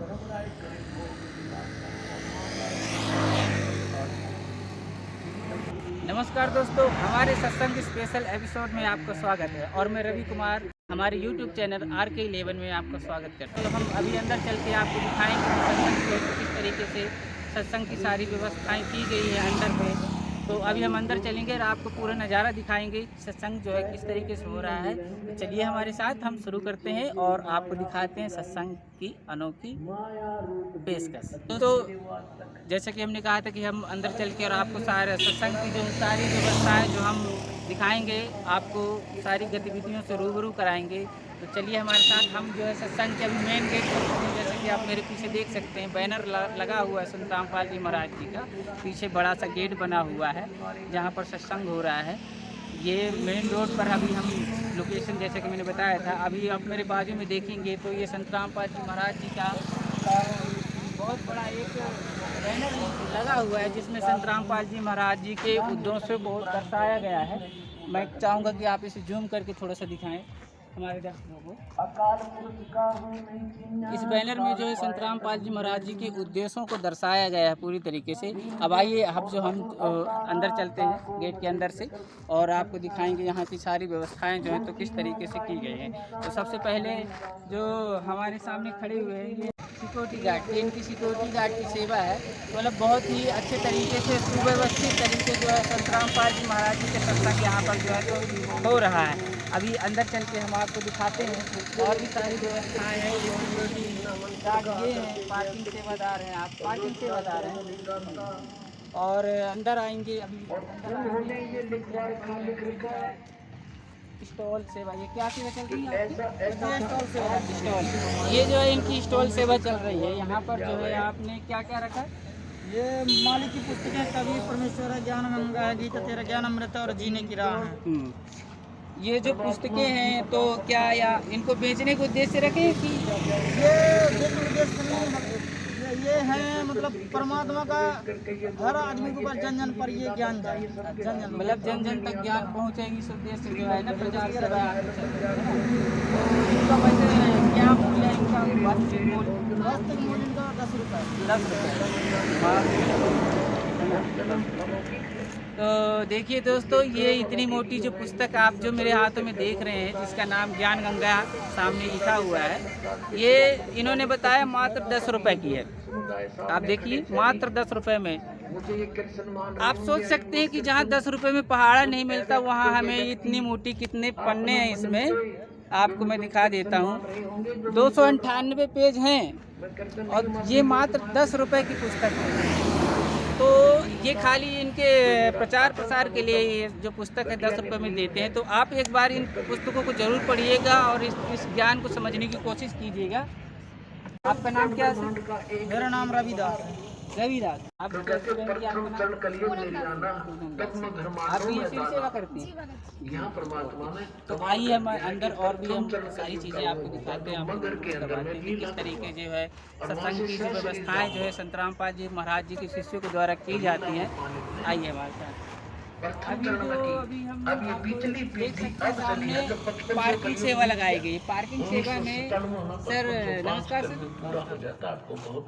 नमस्कार दोस्तों, हमारे सत्संग स्पेशल एपिसोड में आपका स्वागत है और मैं रवि कुमार हमारे YouTube चैनल RK11 में आपका स्वागत करते हैं। तो हम अभी अंदर चल के आपको दिखाएंगे सत्संग जो है किस तरीके से सत्संग की सारी व्यवस्थाएं की गई है अंदर में। तो अभी हम अंदर चलेंगे और आपको पूरा नज़ारा दिखाएंगे सत्संग जो है किस तरीके से हो रहा है। तो चलिए हमारे साथ हम शुरू करते हैं और आपको दिखाते हैं सत्संग की अनोखी पेशकश। तो जैसे कि हमने कहा था कि हम अंदर चल के और आपको सारे सत्संग की जो सारी व्यवस्थाएं जो हम दिखाएंगे, आपको सारी गतिविधियों से रूबरू कराएंगे। तो चलिए हमारे साथ, हम जो है सत्संग के अभी मेन गेट पर, जैसे कि आप मेरे पीछे देख सकते हैं बैनर लगा हुआ है संत रामपाल जी महाराज जी का। पीछे बड़ा सा गेट बना हुआ है जहाँ पर सत्संग हो रहा है। ये मेन रोड पर अभी हम लोकेशन, जैसे कि मैंने बताया था, अभी आप मेरे बाजू में देखेंगे तो ये संत रामपाल जी महाराज जी का बहुत बड़ा एक बैनर लगा हुआ है जिसमें संत रामपाल जी महाराज जी के उद्देश्य को दर्शाया गया है। मैं चाहूँगा कि आप इसे जूम करके थोड़ा सा दिखाएं हमारे दर्शकों को। इस बैनर में जो है संत रामपाल जी महाराज जी के उद्देश्यों को दर्शाया गया है पूरी तरीके से। अब आइए अब जो हम अंदर चलते हैं गेट के अंदर से और आपको दिखाएंगे यहाँ की सारी व्यवस्थाएं जो है तो किस तरीके से की गई हैं। तो सबसे पहले जो हमारे सामने खड़े हुए हैं ये सिक्योरिटी गार्ड, इनकी सिक्योरिटी गार्ड की सेवा है। मतलब बहुत ही अच्छे तरीके से सुव्यवस्थित तरीके जो है संत रामपाल जी महाराज जी के सत्संग यहाँ पर जो है तो हो रहा है। अभी अंदर चल के हम आपको दिखाते हैं और भी सारी व्यवस्थाएं हैं। ये सिक्योरिटी गार्ड ये हैं, पार्किंग सेवादार हैं, आप पार्किंग सेवादार हैं। और अंदर आएंगे अभी स्टॉल सेवा, ये क्या सेवा चल रही है आपकी? स्टॉल सेवा, स्टॉल, ये जो है इनकी स्टॉल सेवा चल रही है। यहाँ पर जो है आपने क्या क्या रखा है? ये मालिक की पुस्तकें, कवि परमेश्वर है, ज्ञान गंगा है, गीता तेरा ज्ञान अमृत और जीने की राह है। ये जो पुस्तकें हैं तो क्या या इनको बेचने के उद्देश्य से रखे कि ये है मतलब परमात्मा का हर आदमी के ऊपर जन जन पर ये ज्ञान जाए, जन जन मतलब जन जन तक ज्ञान पहुँचेगी इस उद्देश्य जो है ना प्रचार सेवा। इनका वैसे क्या मूल्य है? इनका वास्तविक मूल्य इनका 10 रुपये। 10 रुपये। तो देखिए दोस्तों, ये इतनी मोटी जो पुस्तक आप जो मेरे हाथों में देख रहे हैं जिसका नाम ज्ञान गंगा सामने लिखा हुआ है, ये इन्होंने बताया मात्र 10 रुपए की है। आप देखिए मात्र 10 रुपए में। आप सोच सकते हैं कि जहाँ 10 रुपए में पहाड़ा नहीं मिलता वहाँ हमें इतनी मोटी कितने पन्ने हैं इसमें, आपको मैं दिखा देता हूँ। 298 पेज हैं और ये मात्र 10 रुपए की पुस्तक है। तो ये खाली इनके प्रचार प्रसार के लिए ये जो पुस्तक है 10 रुपये में देते हैं। तो आप एक बार इन पुस्तकों को जरूर पढ़िएगा और इस ज्ञान को समझने की कोशिश कीजिएगा। आपका नाम क्या है? मेरा नाम रविदास है। रविदास। आप भी इसी सेवा करती हैं? तो आइए हम अंदर और भी हम सारी चीज़ें आपको दिखाते हैं, आपको करवाते हैं कि किस तरीके जो है सत्संग की जो व्यवस्थाएं जो है संत रामपाल जी महाराज जी के शिष्यों के द्वारा की जाती हैं। आइए हमारे साथ। अभी हम देख सकते हैं सामने पार्किंग सेवा लगाई गई। पार्किंग सेवा में सर नमस्कार सर,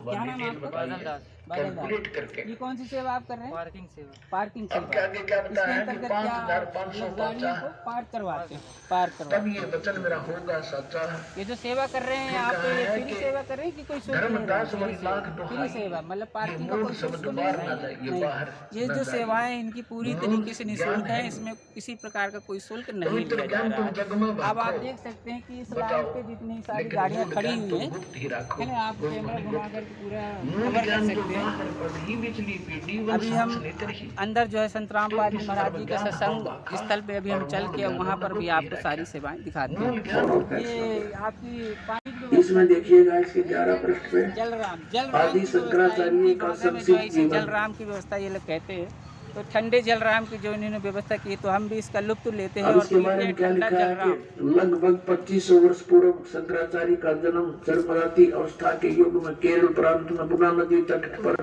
क्या नाम आपका? बादल दास। ये कौन सी सेवा आप कर रहे हैं? पार्किंग सेवा। पार्किंग सेवा, इसके अंतर्गत क्या गाड़ियों को पार्क करवाते हैं? पार्क करवाते हैं। ये जो सेवा कर रहे हैं आप, ये फ्री सेवा कर रहे हैं कि कोई शुल्क? फ्री सेवा, मतलब पार्किंग का कोई शुल्क नहीं। ये जो सेवाएं इनकी पूरी तरीके से निःशुल्क है, इसमें किसी प्रकार का कोई शुल्क नहीं लिया जा रहा है। अब आप देख सकते हैं कि इस लाइन पे जितनी सारी गाड़ियाँ खड़ी हुई हैं, है ना, आप कैमरा घुमा कर पूरा कवर कर सकते हैं। अभी हम अंदर जो है संत रामपाल जी महाराज जी के सत्संग स्थल पे अभी हम चल के वहाँ पर भी आपको सारी सेवाएं दिखाते हैं। ये आपकी पानी, इसमें देखिएगा इसके 11 पृष्ठ पे जलराम आदि शंकराचार्य का सबसे जलराम की व्यवस्था ये लोग कहते हैं। तो ठंडे जलराम की जो इन्होंने व्यवस्था की तो हम भी इसका लुत्फ लेते हैं। और इसके बारे में क्या लिखा है कि लगभग 2500 वर्ष पूर्व शंकराचार्य का जन्म चरमराती अवस्था के युग में केरल प्रांत में बुना नदी तट पर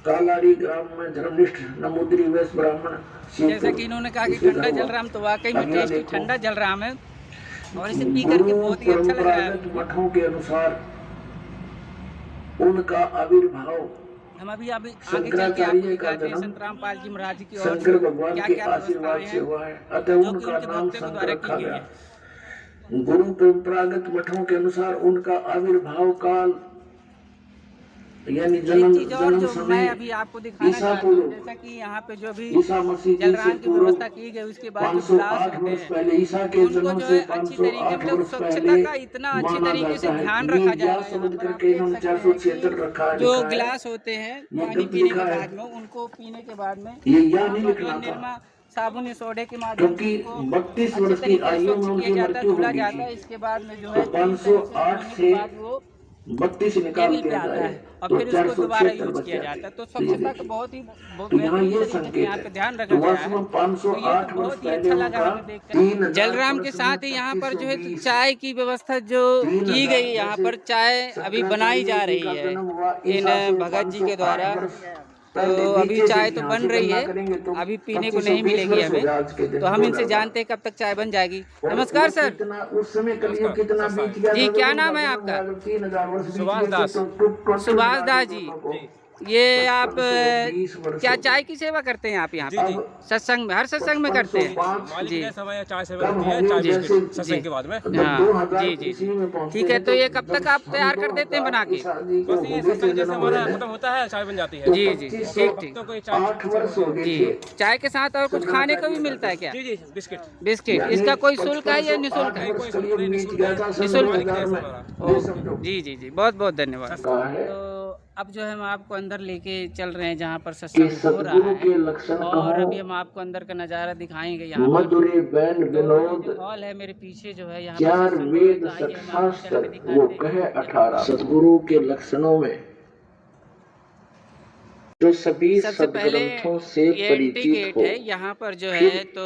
कालारी ग्राम में धर्मनिष्ठ नमोदरी वैश्य ब्राह्मण, जैसा कि इन्होंने कहा कि ठंडा जलराम तो वाकई में टेस्टी ठंडा जलराम है और इसे पी करके बहुत ही अच्छा लग रहा है। मठों के अनुसार उनका आविर्भाव, हम अभी आगे चल के शंकराचार्य आपको का दिखाते हैं जन्म संत रामपाल जी महाराज की और शंकर भगवान क्या के क्या आशीर्वाद व्यवस्थाएं से हैं हुआ है, अतः जो कि उनका उनके नाम भक्तों के शंकर द्वारा रखा की गई गया। है। गुरु परंपरागत मठों के अनुसार उनका आविर्भाव काल यानी एक जन्म चीज और जो समय मैं अभी आपको दिखाना ईसा चाहता हूँ, पूर्व जैसा कि यहाँ पे जो भी ईसा मसीह जी से जलराम की पूर्व व्यवस्था की गई, उसके बाद जो गिलास 508 होते वर्ष हैं पहले, ईसा के उनको जन्म जो से है अच्छी तरीके 508 मतलब वर्ष स्वच्छता पहले का इतना अच्छी माना तरीके से जाता है। ध्यान ये रखा जा या रहा है। यहाँ समझ पर आप करके देख इन्होंने सकते हैं कि 476 रखा जो लिखा है, गिलास होते हैं ये पानी गलत पीने लिखा के है, बाद में, उनको पीने के बाद में ये या यहाँ नहीं पर जो है लिखना था, निरमा साबुन या सोडे के माध्यम से क्योंकि उनको 32 अच्छे वर्ष की तरीके से आयु में स्वच्छ किया उनकी जाता है, मृत्यु धुला होगी जाता थी, है। इसके बाद में जो तो है पूरी तरह से 508 धोने के से बाद वो 32 निकाल टेबल पे दिया आता जाए है और तो फिर उसको दोबारा 476 यूज बच किया जाते। जाता है। तो तो ये स्वच्छता का देखिए, बहुत ही तो यहाँ बेहतरीन ये तरीके से संकेत यहाँ है। पे ध्यान तो रखा गया वर्ष है। में तो ये 508 तो वर्ष बहुत ही पहले अच्छा लगा उनका हमें देख कर। जलराम के साथ ही यहाँ पर जो है तो चाय की व्यवस्था जो की गई, यहाँ पर चाय अभी बनाई जा रही है इन भगत जी के द्वारा। तो अभी चाय तो बन रही है, अभी पीने को नहीं मिलेगी हमें, तो हम इनसे जानते हैं कब तक चाय बन जाएगी। नमस्कार सर। उस समय कलियुग कितना बीत गया जी, था, क्या जब नाम है उनका आपका? जन्म 3000 वर्ष बीत सुभाष गए थे, दास। तो सुभाष दास जी, ये आप 520 वर्ष क्या हो गए। चाय की सेवा करते हैं आप यहाँ जी, पे? जी। सत्संग में, हर सत्संग में करते हैं? 505 मालिक जी। ने समय चाय सेवा कब होती है, होंगे चाय जैसे बिस्किट सत्संग जी। के बाद में। हाँ, 2000 जी, जी, ईस्वी में पहुंचते ठीक है। हैं, तो ये कब तक आप तैयार कर देते हैं बना के? बस ये सत्संग जैसे हमारा खत्म होता है, चाय बन जाती है। जी, जी, ठीक, ठीक। भक्तों को ये चाय 8 वर्ष हो गए जी, थे। चाय के साथ और कुछ खाने को भी मिलता है क्या? जी जी, बिस्किट। बिस्किट, इसका कोई शुल्क है या निःशुल्क है? कोई शुल्क नहीं, बीत गया था सन निःशुल्क। 2000 में। ये समझो। जी, जी, जी, बहुत बहुत धन्यवाद। कहा है तो अब जो है हम आपको अंदर लेके चल रहे हैं जहाँ पर कि सत्संग हो सतगुरु रहा के है, लक्षण और कहो, अभी हम आपको अंदर का नज़ारा दिखाएंगे। यहाँ पर मधुरे बैन तो ये विनोद, जो हॉल है मेरे पीछे जो है, यहाँ पर चार सत्संग हो वेद रहा है, तो आइए हम आपको शास्त्र चल के दिखाते वो हैं। कहे 18। सतगुरु के लक्षणों में जो सभी सबसे पहले सदग्रंथों से ये एंट्री परिचित गेट हो, है यहाँ पर जो है। तो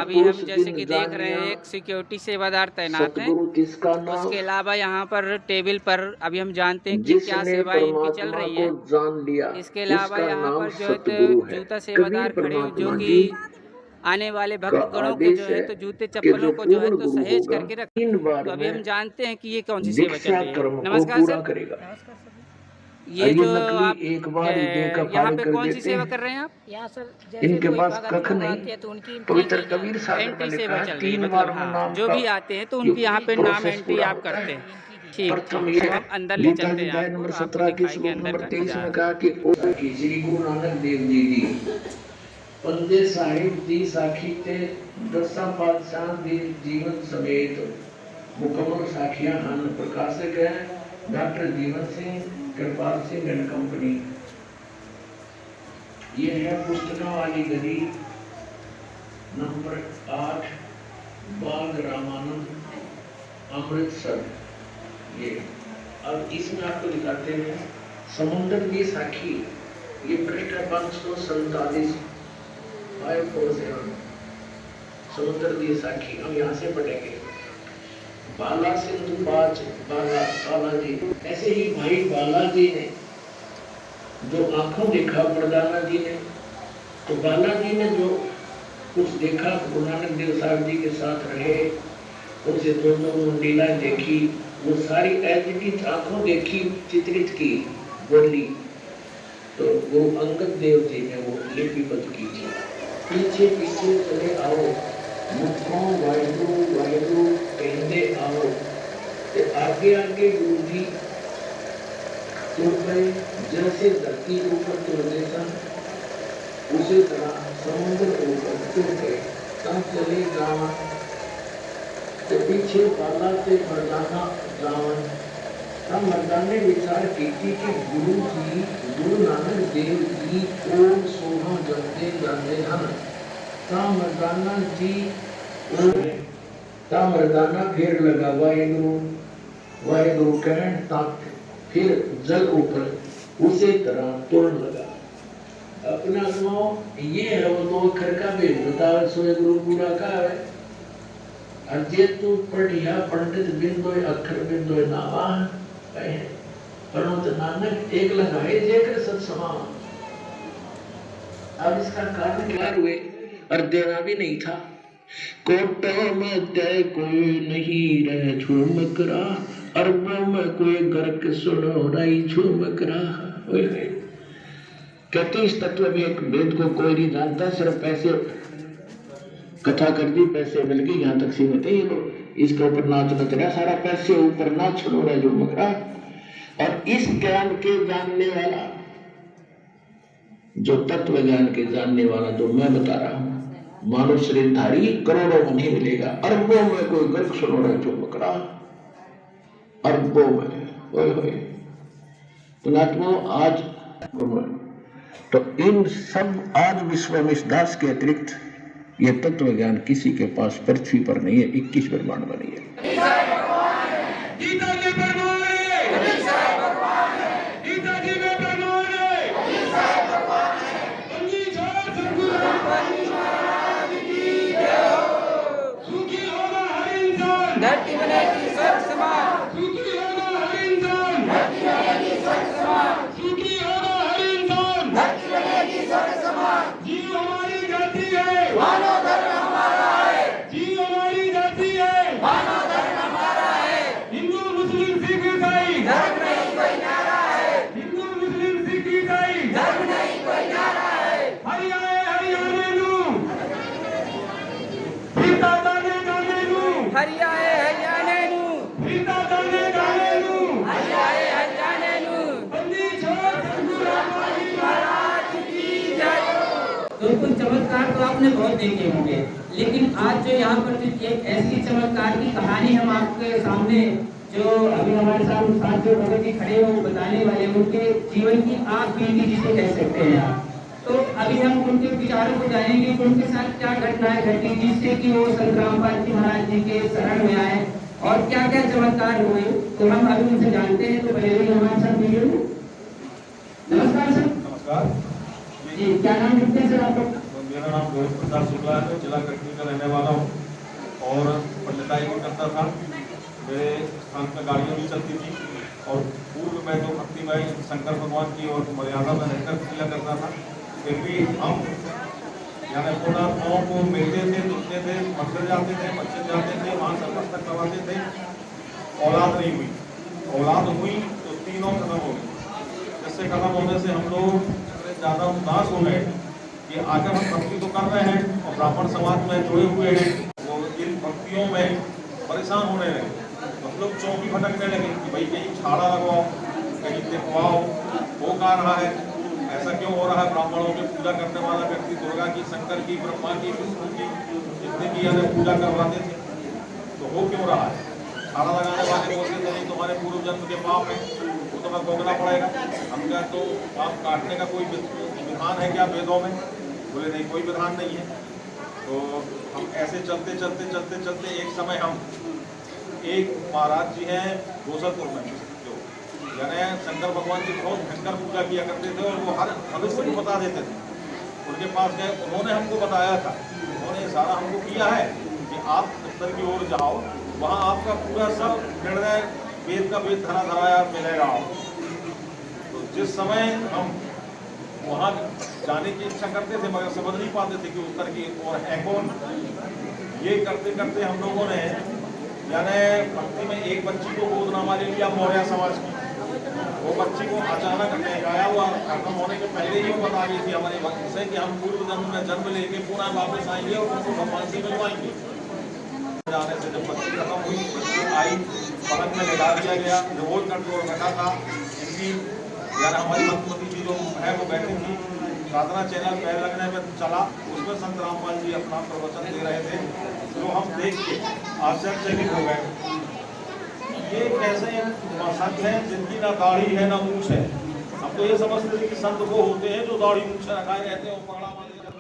अभी हम जैसे कि देख रहे हैं एक सिक्योरिटी सेवादार तैनात है। सतगुरु किसका नाम, उसके अलावा यहाँ पर टेबल पर अभी हम जानते हैं कि क्या जिसने सेवाएं इनकी चल परमात्मा रही को है। जान लिया, इसके अलावा उसका यहाँ नाम पर जो है सतगुरु तो है। जूता कबीर सेवादार खड़े हैं, जो परमात्मा कि जी आने वाले का भक्त गणों के आदेश जो है है तो जूते कि चप्पलों जो को जो है पूर्ण तो गुरु सहेज होगा, करके रखें। 3 बार तो अभी हम में जानते हैं कि ये कौन सी सेवा चल दीक्षा रही है। कर्म को नमस्कार पूरा सर। करेगा। ये जो नकली आप एक बार ही देकर यहाँ फाड़ पे कर कौन सी देते सेवा हैं। कर रहे हैं आप? यहाँ सर जैसे इनके कोई पास भगत कख लोग नहीं। आते हैं तो उनकी पवित्र एंट्री कबीर साहब ने एंट्री लिखा सेवा है चल रही है, 3 मतलब बार में हाँ, नाम जो का भी आते हैं तो उनकी यहाँ पे नाम प्रोसेस एंट्री पूरा आप होता करते है। हैं। ठीक, प्रथम ठीक। ये तो हम अंदर ले गीता चलते हैं अध्याय आपको, नंबर आपको 17 की दिखाएंगे श्लोक अंदर नंबर का 23 में नजारा। कहा कि ओ की श्री गुरु नानक देव जी दी पंदे साहिब दी साखी ते दसा पातशाह दी जीवन समेत मुकम्मल साखियां हन। प्रकाशक है doctor Jeevan Singh, Kripal Singh and company. ये है पुस्तकों वाली गली नंबर 8, बाग रामानंद, अमृतसर। ये अब इसमें आपको दिखाते हैं समुद्र की साखी। ये पृष्ठ 547 547 समुद्र की साखी। हम यहाँ से पढ़ेंगे। बाला सिंधु बाज बाला बालाजी। ऐसे ही भाई बालाजी ने जो आंखों देखा मर्दाना जी ने, तो बालाजी ने जो कुछ देखा, गुरु नानक देव साहब जी के साथ रहे, उनसे दोनों लीलाएं देखी, वो सारी ऐसी आंखों देखी, चित्रित की, बोली। तो वो अंगद देव जी ने वो लिपिबद्ध की थी। पीछे पीछे चले आओ, मुखों वायु वायु कहते आओ। तो आगे आगे गुरु जी तुर गए, जैसे धरती ऊपर तुर देता उसी तरह समुद्र ऊपर तुर गए। तब चले रावण तो पीछे बाला से मर्दाना रावण। तब मर्दान ने विचार की थी कि गुरु जी गुरु नानक देव जी को सोहा जलते जाते हैं। तब मर्दाना जी तब मर्दाना फिर लगा वाहेगुरु कहन तक फिर जल ऊपर उसी तरह तोड़न लगा। अपना सुनो, ये है वो 2 अक्षर का भेद बतावे सोए गुरु पूरा का है। अजे तू पढ़िया पंडित बिंदो अक्षर बिंदो नावा कहे परंतु नानक एक लगाए जेकर सत्समान। अब इसका कारण क्या हुए और देना भी नहीं था। कोटो में कोई नहीं रह झूमकरा अरबों में कोई गर्क सुनो राई झूमक रहा। कहते इस तत्व में एक वेद को कोई नहीं जानता, सिर्फ पैसे कथा कर दी, पैसे मिल गए, यहाँ तक सीमित है। ये लोग इसके ऊपर नाच नच रहा, सारा पैसे ऊपर नाच लो रहा, झूमक रहा। और इस ज्ञान के जानने वाला, जो तत्व ज्ञान के जानने वाला जो मैं बता रहा हूं, मानव शरीरधारी करोड़ों में नहीं मिलेगा, अरबों में कोई गर्क सुनो रहा झूमक रहा, अरबों में। ओए पुणात्मा आज तो इन सब आज विश्व में इस दास के अतिरिक्त ये तत्व ज्ञान किसी के पास पृथ्वी पर नहीं है, 21 ब्रह्मांड में नहीं है। धरती बनेगी स्वर्ग समान, सुखी होगा हर इंसान, धरती बनेगी स्वर्ग समान, सुखी होगा हर इंसान, धरती बनेगी स्वर्ग समान। जीव हमारी जाति है, मानव धर्म हमारा है, जीव हमारी जाति है, मानव धर्म हमारा है। हिंदू मुस्लिम सिख ईसाई धर्म नहीं कोई न्यारा है, हिंदू मुस्लिम सिख ईसाई धर्म नहीं कोई न्यारा है। हरि आए हरियाणे नू, सीता दाने गाने नू, हरियाए हरियाणे नू, सीता दाने गाने नू, हरियाए हरियाणे नू, बंदी छोड़ सतगुरु रामजी महाराज की जय। तो कुछ चमत्कार तो आपने बहुत देखे होंगे, लेकिन आज जो यहाँ पर एक ऐसी चमत्कार की कहानी हम आपके सामने, जो अभी हमारे साथ जो भगत जी खड़े हो बताने वाले, उनके जीवन की आग बीती जिसे कह सकते हैं आप। तो अभी हम उनके विचारों को जानेंगे कि उनके साथ क्या घटनाएं घटी जिससे कि वो संत रामपाल जी महाराज जी के शरण में आए और क्या क्या चमत्कार हुए, तो हम अभी उनसे जानते हैं। तो पहले ही हमारे साथ वीडियो में नमस्कार सर। नमस्कार जी, क्या नाम लिखते हैं सर आपका? मेरा नाम रोहित प्रताप शुक्ला है, जिला कटनी का रहने वाला हूँ और पंडिताई भी करता था। मेरे स्थान पर गाड़ियाँ भी चलती थी और पूर्व में जो भक्तिमय शंकर भगवान की और मर्यादा में रहकर किया करता था। फिर भी हम यानी पुणात्माओं को मिलते थे, जुटते थे, मंदिर जाते थे, मस्जिद जाते थे, वहाँ सर्वस्तक करवाते थे। औलाद नहीं हुई, औलाद हुई तो तीनों खत्म हो गई। जिससे खत्म होने से हम लोग ज़्यादा उदास हो गए कि आगे हम भक्ति तो कर रहे हैं और ब्राह्मण समाज में जुड़े हुए हैं, वो इन भक्तियों में परेशान होने लगे। तो हम लोग चौकी भटकने लगे कि भाई कहीं छाड़ा लगवाओ, कहीं दिखवाओ, हो क्या रहा है, ऐसा क्यों हो रहा है। ब्राह्मणों की पूजा करने वाला व्यक्ति दुर्गा की, शंकर की, ब्रह्मा की, विष्णु की, जितने की यानी पूजा करवाते थे, तो हो क्यों रहा है। छाड़ा लगाने वाले बोलते थे नहीं तुम्हारे पूर्व जन्म के पाप है, वो तुम्हें भोगना पड़ेगा। हम क्या तो पाप काटने का कोई विधान है क्या वेदों में? बोले नहीं, कोई विधान नहीं है। तो हम ऐसे चलते चलते चलते चलते एक समय हम एक महाराज जी हैं गोसलपुर में, जो यानी शंकर भगवान की बहुत भयंकर पूजा किया करते थे और वो हर भविष्य को बता देते थे। उनके पास गए, उन्होंने हमको बताया था, उन्होंने सारा हमको किया है कि आप उत्तर की ओर जाओ, वहाँ आपका पूरा सब निर्णय वेद का वेद धरा धराया मिलेगा। तो जिस समय हम वहाँ जाने की इच्छा करते थे मगर समझ नहीं पाते थे कि उत्तर की ओर है कौन। ये करते करते हम लोगों ने यानी भक्ति में एक बच्ची को गोदनामा ले लिया मौर्य समाज की। वो बच्ची को अचानक गाया हुआ खत्म होने के पहले ही बता गई थी हमारे भक्त से कि हम पूर्व जन्म में जन्म लेके पुनः वापस आएंगे और उनको भगवान से मिलवाएंगे। जाने से जब बच्ची खत्म हुई, बच्ची आई, पलंग में लगा दिया गया, रिवोल्ट कंट्रोल रखा था। इनकी यानी हमारी भक्तमती जी जो है वो बैठी थी, साधना चैनल पैर लगने में चला, उसमें संत रामपाल जी अपना प्रवचन दे रहे थे। तो हम देख के आश्चर्यचकित हो गए, ये कैसे संत हैं जिनकी ना दाढ़ी है ना मूछ है। हम तो ये समझते थे कि संत वो होते हैं जो दाढ़ी मूछ रखाए रहते हैं। पगड़ा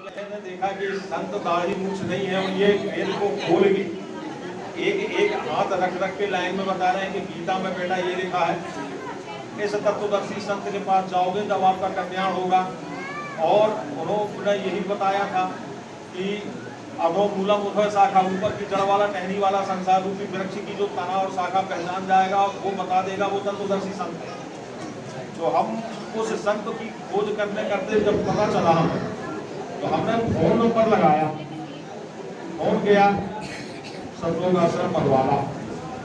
मैंने देखा कि संत दाढ़ी मूछ नहीं है और ये वेद को खोल के एक एक हाथ रख रख के लाइन में बता रहे हैं कि गीता में बेटा ये लिखा है, इस तत्वदर्शी संत के पास जाओगे जब आपका कल्याण होगा। और उन्होंने यही बताया था कि अधो मूलम उधर शाखा, ऊपर की जड़ वाला टहनी वाला संसार रूपी वृक्ष की जो तना और शाखा पहचान जाएगा वो बता देगा, वो तत्वदर्शी संत है। तो हम उस संत की खोज करने करते जब पता चला हमें, तो हमने फोन नंबर लगाया, फोन किया सतलोक आश्रम मधवाला,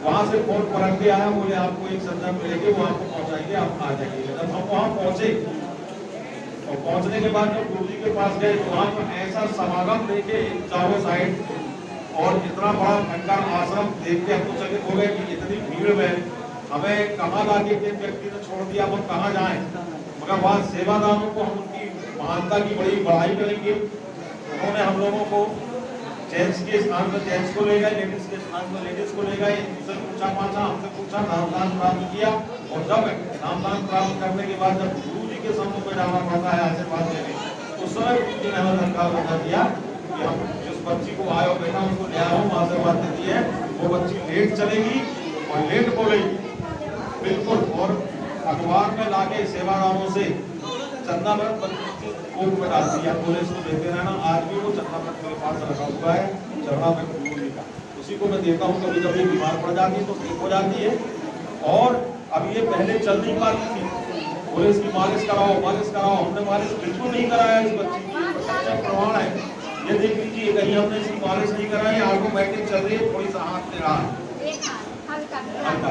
वहाँ से फोन पलट के आया, बोले आपको एक सज्जन मिलेंगे, वो आपको पहुँचाएंगे, आप आ जाइए। जब हम वहाँ पहुँचे और पहुँचने के बाद जब गुरु जी के पास गए तो वहाँ पर ऐसा समागम देखे चारों साइड और इतना बड़ा भयंकर आश्रम देख के हम तो चकित हो गए कि इतनी भीड़ में हमें कहाँ लाके के व्यक्ति ने छोड़ दिया, हम कहाँ जाएं। मगर वहाँ सेवादारों को हम उनकी महानता की बड़ी बड़ाई करेंगे। उन्होंने हम लोगों को जेंट्स के स्थान पर जेंट्स को ले गए, लेडीज के स्थान पर लेडीज को ले गए, उनसे पूछा पाछा, हमसे पूछा, नामदान प्राप्त किया। और जब नामदान प्राप्त करने के बाद जब गुरु जी के सम्मुख में जाना पड़ता है आशीर्वाद देने, उस समय गुरु जी ने हमें सरकार बता दिया कि हम जिस बच्ची को आयो बेटा उसको ले आओ, आशीर्वाद दे दिए, वो बच्ची लेट चलेगी और लेट बोलेगी बिल्कुल। और अखबार में लाके सेवादारों से चंदा व्रत कोट में डाल दिया, बोले इसको देते रहना। आज भी वो चंदा व्रत मेरे पास रखा हुआ है चढ़ा में गुरु जी का, उसी को मैं देता हूँ। कभी कभी बीमार पड़ जाती है तो ठीक हो जाती है। और अब ये पहले चल नहीं पाती थी, बोले इसकी मालिश कराओ, मालिश कराओ। हमने मालिश बिल्कुल नहीं कराया इस बच्ची की, सच्चा प्रमाण है। ये देख लीजिए, कहीं हमने इसकी मालिश नहीं कराई, ऑटोमेटिक चल रही है, थोड़ी सा हाथ में रहा हल्का।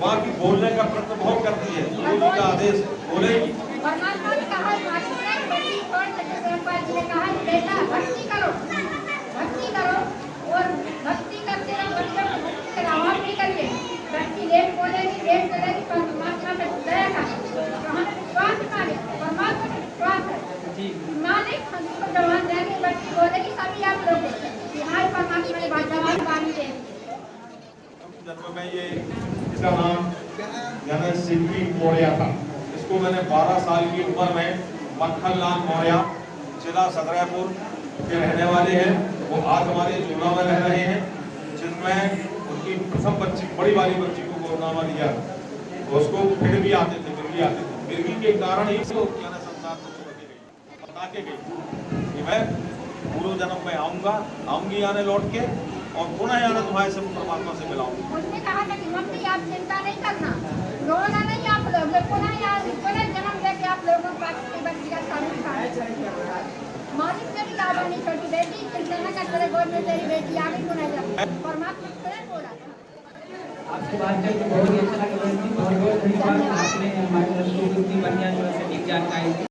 बाकी बोलने का प्रयत्न बहुत करती है, गुरु जी का आदेश बोलेगी। परमात्मा ने कहा बेटी छोड़ सके, ने कहा बेटा भक्ति करो और भक्ति करते रहो, बच्चों को भक्ति कराओ, आप भी करिए। बच्ची लेट बोलेगी, लेट चलेगी, परमात्मा से दया का विश्वास माने, परमात्मा में विश्वास है माने, हमको जवान देंगे, बच्ची बोलेगी सभी आप लोग हमारे परमात्मा ने जवान बानी दे। जन्म में ये इसका नाम यानी सिद्धि मौर्य था। इसको मैंने 12 साल की उम्र में मक्खनलाल मौर्य जिला सदरापुर के रहने वाले हैं, वो आज हमारे जूना में रह रहे हैं, जिनमें उनकी प्रथम बच्ची बड़ी वाली बच्ची को गोदनामा दिया। उसको फिर भी आते थे, मिर्गी के कारण ही संसार को छोड़ के गई, बता के गई कि मैं पूर्व जन्म में आऊंगी आने लौट के और पुनः आना तुम्हारे सब परमात्मा से मिलाऊंगी। उसने कहा था कि मम्मी आप चिंता नहीं करना, रोना नहीं आप लोग, पुनः जन्म लेके आप लोगों को आपकी बच्ची का शादी खाना। मालिक ने भी कहा नहीं छोटी बेटी चिंता न कर, तेरे गोद में तेरी बेटी आ गई, पुनः जन्म परमात्मा स्वयं बोला। आपसे बात करके बहुत ही अच्छा लगा, बहुत बहुत धन्यवाद। आपने हमारे इतनी बढ़िया जो है सटीक जानकारी दी।